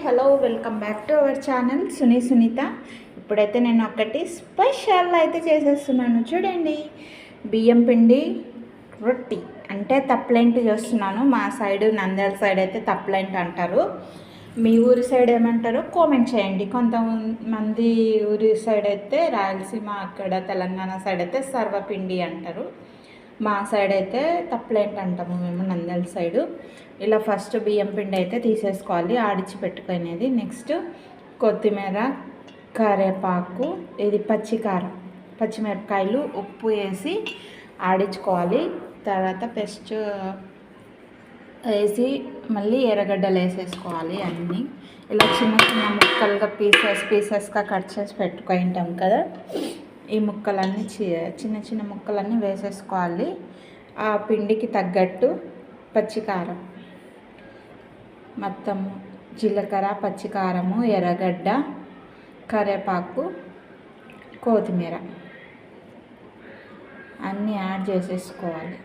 Hello welcome back to our channel Sunitha. ఇప్పుడైతే నేను ఒకటి స్పెషల్ అయితే చేసేస్తున్నాను. చూడండి, బియ్యం పిండి రొట్టి అంటే తప్లెంట్ చేస్తున్నాను. మా సైడ్ నంద్యాల సైడ్ అయితే తప్లెంట్ అంటారు. మీ ఊరి సైడ్ ఏమంటారో కామెంట్ చేయండి. కొంతమంది ఊరి సైడ్ అయితే రాయలసీమ, అక్కడ తెలంగాణ సైడ్ అయితే సర్వపిండి అంటారు. మా సైడ్ అయితే తప్లెంట్ అంటాము మేము, నంద్యాల సైడు. ఇలా ఫస్ట్ బియ్యం పిండి అయితే తీసేసుకోవాలి, ఆడిచి పెట్టుకునేది. నెక్స్ట్ కొత్తిమీర, కరివేపాకు, ఇది పచ్చిమిరపకాయలు, ఉప్పు వేసి ఆడించుకోవాలి. తర్వాత పెస్ట్ వేసి మళ్ళీ ఎర్రగడ్డలు వేసేసుకోవాలి. అన్నీ ఇలా చిన్న చిన్న ముక్కలుగా పీసెస్గా కట్ చేసి పెట్టుకుంటాం కదా, ఈ ముక్కలన్నీ చిన్న చిన్న ముక్కలన్నీ వేసేసుకోవాలి. ఆ పిండికి తగ్గట్టు పచ్చికారం, మొత్తం జీలకర్ర, పచ్చికారము, ఎర్రగడ్డ, కరివేపాకు, కొత్తిమీర అన్నీ యాడ్ చేసేసుకోవాలి.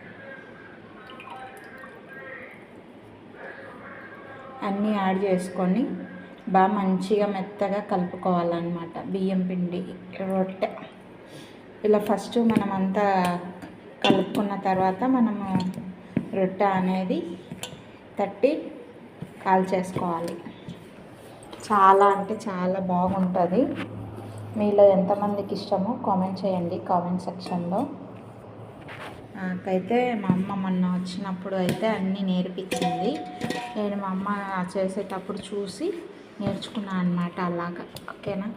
అన్నీ యాడ్ చేసుకొని బాగా మంచిగా మెత్తగా కలుపుకోవాలన్నమాట. బియ్యం పిండి రొట్టె ఇలా ఫస్ట్ మనం అంతా కలుపుకున్న తర్వాత మనము రొట్టె అనేది తట్టి కాల్చేసుకోవాలి. చాలా అంటే చాలా బాగుంటుంది. మీలో ఎంతమందికి ఇష్టమో కామెంట్ చేయండి కామెంట్ సెక్షన్లో. నాకైతే మా అమ్మ మొన్న వచ్చినప్పుడు అయితే అన్నీ నేర్పించింది. నేను మా అమ్మ చేసేటప్పుడు చూసి నేర్చుకున్నాను అన్నమాట. అలాగా ఓకేనా.